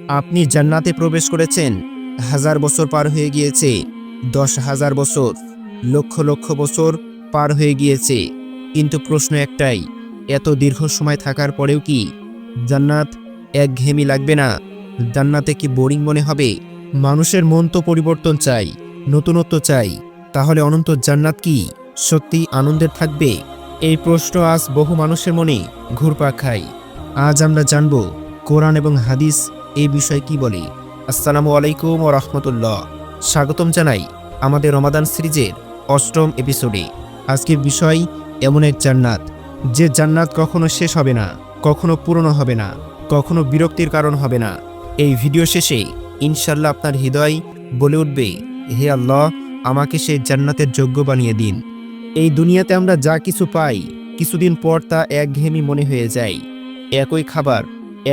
আপনি জান্নাতে প্রবেশ করেছেন, 1000 বছর পার হয়ে গিয়েছে, 10,000 বছর, লক্ষ লক্ষ বছর পার হয়ে গিয়েছে, কিন্তু প্রশ্ন একটাই, এত দীর্ঘ সময় থাকার পরেও কি জান্নাত একঘেয়েমি লাগবে না? জান্নাতে কি বোরিং মনে হবে? মানুষের মন তো পরিবর্তন চাই, নতুনত্ব চাই। তাহলে অনন্ত জান্নাত কি সত্যি আনন্দের থাকবে? এই প্রশ্ন আজ বহু মানুষের মনে ঘুরপাক খায়। আজ আমরা জানব কোরআন এবং হাদিস এই বিষয়ে কি বলে। আসসালামু আলাইকুম ওয়া রাহমাতুল্লাহ। স্বাগতম জানাই আমাদের রমাদান সিরিজের 8ম এপিসোডে। আজকের বিষয় এমন এক জান্নাত, যে জান্নাত কখনো শেষ হবে না, কখনো পুরনো হবে না, কখনো বিরক্তির কারণ হবে না। এই ভিডিও শেষে ইনশাল্লাহ আপনার হৃদয় বলে উঠবে, হে আল্লাহ, আমাকে সেই জান্নাতের যোগ্য বানিয়ে দিন। এই দুনিয়াতে আমরা যা কিছু পাই, কিছুদিন পর তা একঘেয়েমি মনে হয়ে যায়। একই খাবার,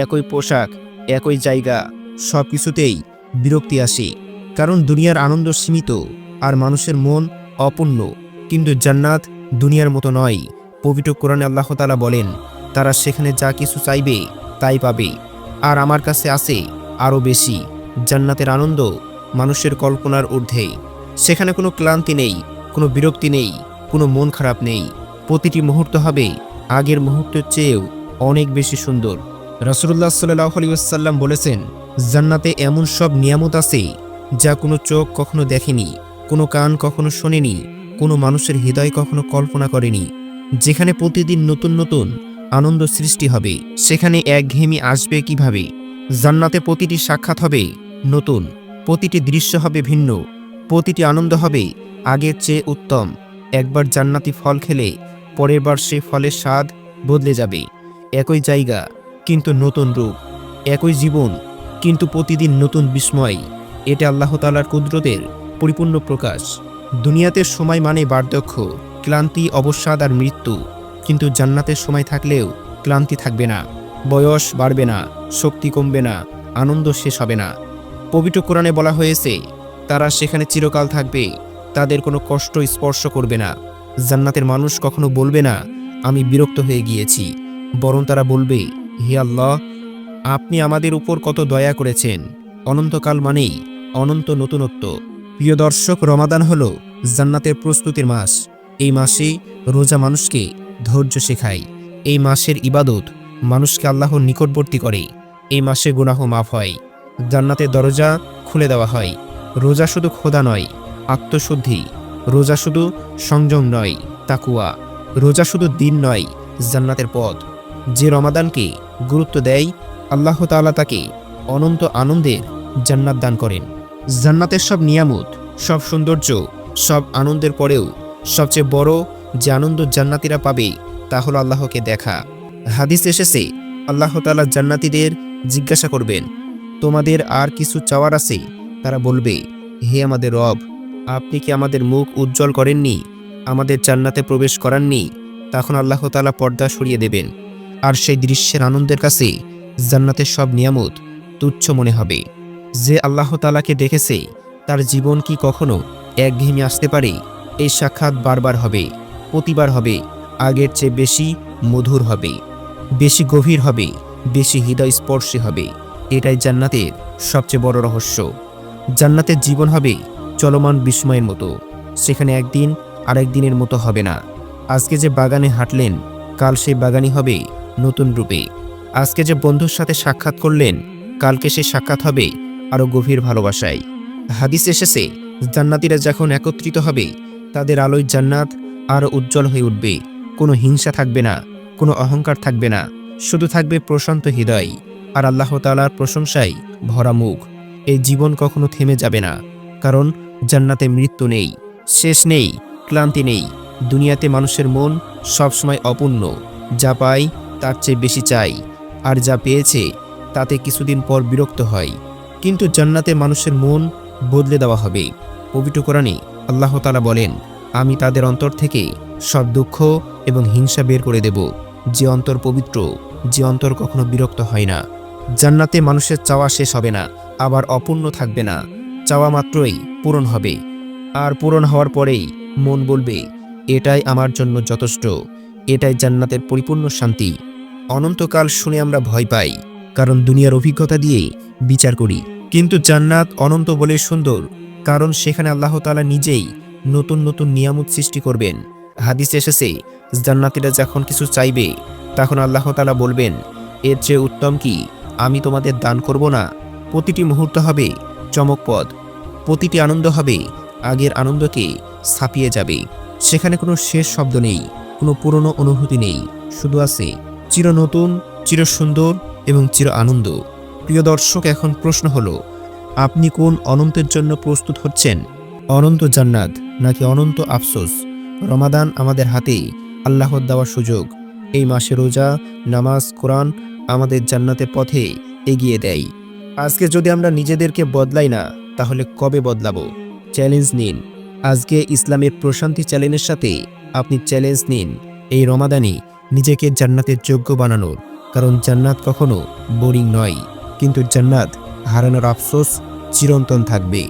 একই পোশাক, একই জায়গা, সব কিছুতেই বিরক্তি আসে। কারণ দুনিয়ার আনন্দ সীমিত আর মানুষের মন অপূর্ণ। কিন্তু জান্নাত দুনিয়ার মতো নয়। পবিত্র কোরআনে আল্লাহ তাআলা বলেন, তারা সেখানে যা কিছু চাইবে তাই পাবে, আর আমার কাছে আছে আরও বেশি। জান্নাতের আনন্দ মানুষের কল্পনার ঊর্ধ্বে। সেখানে কোনো ক্লান্তি নেই, কোনো বিরক্তি নেই, কোনো মন খারাপ নেই। প্রতিটি মুহূর্ত হবে আগের মুহূর্তের চেয়েও অনেক বেশি সুন্দর। রাসূলুল্লাহ সাল্লাল্লাহু আলাইহি ওয়াসাল্লাম বলেছেন, জান্নাতে এমন সব নিয়ামত আছে যা কোনো চোখ কখনো দেখেনি, কোনো কান কখনো শোনেনি, কোনো মানুষের হৃদয় কখনো কল্পনা করেনি। যেখানে প্রতিদিন নতুন নতুন আনন্দ সৃষ্টি হবে, সেখানে একঘেয়েমি আসবে কিভাবে? জান্নাতে প্রতিটি সাক্ষাৎ হবে নতুন, প্রতিটি দৃশ্য হবে ভিন্ন, প্রতিটি আনন্দ হবে আগের চেয়ে উত্তম। একবার জান্নাতি ফল খেলে পরের বার সে ফলের স্বাদ বদলে যাবে। একই জায়গা কিন্তু নতুন রূপ, একই জীবন কিন্তু প্রতিদিন নতুন বিস্ময়। এটা আল্লাহ তাআলার কুদরতের পরিপূর্ণ প্রকাশ। দুনিয়াতে সময় মানে বার্ধক্য, ক্লান্তি, অবসাদ আর মৃত্যু। কিন্তু জান্নাতের সময় থাকলেও ক্লান্তি থাকবে না, বয়স বাড়বে না, শক্তি কমবে না, আনন্দ শেষ হবে না। পবিত্র কোরআনে বলা হয়েছে, তারা সেখানে চিরকাল থাকবে, তাদের কোনো কষ্ট স্পর্শ করবে না। জান্নাতের মানুষ কখনো বলবে না, আমি বিরক্ত হয়ে গিয়েছি, বরং তারা বলবে, হে আল্লাহ, আপনি আমাদের উপর কত দয়া করেছেন। অনন্তকাল মানেই অনন্ত নতুনত্ব। প্রিয় দর্শক, রমাদান হলো জান্নাতের প্রস্তুতির মাস। এই মাসে রোজা মানুষকে ধৈর্য শেখায়। এই মাসের ইবাদত মানুষকে আল্লাহর নিকটবর্তী করে। এই মাসে গুনাহ মাফ হয়, জান্নাতের দরজা খুলে দেওয়া হয়। রোজা শুধু খোদা নয়, আত্মশুদ্ধি। রোজা শুধু সংযম নয়, তাকুয়া। রোজা শুধু দিন নয়, জান্নাতের পথ। যে রমাদানকে গুরুত্ব দেয়, আল্লাহ তাআলা তাকে অনন্ত আনন্দের জান্নাত দান করেন। জান্নাতের সব নিয়ামত, সব সৌন্দর্য, সব আনন্দের পরেও সবচেয়ে বড় যে আনন্দ জান্নাতীরা পাবে তা হলো আল্লাহকে দেখা। হাদিস এসেছে, আল্লাহ তাআলা জান্নাতীদের জিজ্ঞাসা করবেন, তোমাদের আর কিছু চাওয়ার আছে? তারা বলবে, হে আমাদের রব, আপনি কি আমাদের মুখ উজ্জ্বল করেননি, আমাদের জান্নাতে প্রবেশ করাননি? তখন আল্লাহ তাআলা পর্দা সরিয়ে দেবেন, আর সেই দৃশ্যের আনন্দের কাছে জান্নাতের সব নিয়ামত তুচ্ছ মনে হবে। যে আল্লাহ তাআলাকে দেখেছে, তার জীবন কি কখনো একঘেয়েমি আসতে পারে? এই সাক্ষাৎ বারবার হবে, প্রতিবার হবে, আগের চেয়ে বেশি মধুর হবে, বেশি গভীর হবে, বেশি হৃদয়স্পর্শী হবে। এটাই জান্নাতের সবচেয়ে বড় রহস্য। জান্নাতের জীবন হবে চলমান বিস্ময়ের মতো। সেখানে একদিন আরেক দিনের মতো হবে না। আজকে যে বাগানে হাঁটলেন, কাল সেই বাগানই হবে নতুন রূপে। আজকে যে বন্ধুর সাথে সাক্ষাৎ করলেন, কালকে সেই সাক্ষাৎ হবে আরও গভীর ভালোবাসায়। হাদিস এসেছে, জান্নাতীরা যখন একত্রিত হবে, তাদের আলোয় জান্নাত আরও উজ্জ্বল হয়ে উঠবে। কোনো হিংসা থাকবে না, কোনো অহংকার থাকবে না, শুধু থাকবে প্রশান্ত হৃদয় আর আল্লাহ তাআলার প্রশংসায় ভরা মুখ। এই জীবন কখনো থেমে যাবে না, কারণ জান্নাতে মৃত্যু নেই, শেষ নেই, ক্লান্তি নেই। দুনিয়াতে মানুষের মন সবসময় অপূর্ণ, যা পায় তার চেয়ে বেশি চাই, আর যা পেয়েছে তাতে কিছুদিন পর বিরক্ত হয়। কিন্তু জান্নাতে মানুষের মন বদলে দেওয়া হবে। পবিত্র কোরআনে আল্লাহ তাআলা বলেন, আমি তাদের অন্তর থেকে সব দুঃখ এবং হিংসা বের করে দেব। যে অন্তর পবিত্র, যে অন্তর কখনো বিরক্ত হয় না। জান্নাতে মানুষের চাওয়া শেষ হবে না, আবার অপূর্ণ থাকবে না। চাওয়া মাত্রই পূরণ হবে, আর পূরণ হওয়ার পরেই মন বলবে, এটাই আমার জন্য যথেষ্ট। এটাই জান্নাতের পরিপূর্ণ শান্তি। অনন্তকাল শুনে আমরা ভয় পাই, কারণ দুনিয়ার অভিজ্ঞতা দিয়ে বিচার করি। কিন্তু জান্নাত অনন্ত বলে সুন্দর, কারণ সেখানে আল্লাহ তাআলা নিজেই নতুন নতুন নিয়ামত সৃষ্টি করবেন। হাদিসে এসেছে, জান্নাতীরা যখন কিছু চাইবে তখন আল্লাহ তাআলা বলবেন, এর চেয়ে উত্তম কি আমি তোমাদের দান করব না? প্রতিটি মুহূর্ত হবে চমকপ্রদ, প্রতিটি আনন্দ হবে আগের আনন্দকে ছাপিয়ে যাবে। সেখানে কোনো শেষ শব্দ নেই, কোনো পুরনো অনুভূতি নেই, শুধু আছে চির নতুন, চির সুন্দর এবং চির আনন্দ। প্রিয় দর্শক, এখন প্রশ্ন হলো, আপনি কোন অনন্তের জন্য প্রস্তুত হচ্ছেন? অনন্ত জান্নাত নাকি অনন্ত আফসোস? রমাদান আমাদের হাতে আল্লাহর দেওয়ার সুযোগ। এই মাসে রোজা, নামাজ, কোরআন আমাদের জান্নাতের পথে এগিয়ে দেয়। আজকে যদি আমরা নিজেদেরকে বদলাই না, তাহলে কবে বদলাবো? চ্যালেঞ্জ নিন। আজকে ইসলামের প্রশান্তি চ্যালেঞ্জের সাথে আপনি চ্যালেঞ্জ নিন এই রমাদানে নিজেকে জান্নাতের যোগ্য বানানোর। কারণ জান্নাত কখনো বোরিং নয়, কিন্তু জান্নাত হারানোর আফসোস চিরন্তন থাকবে।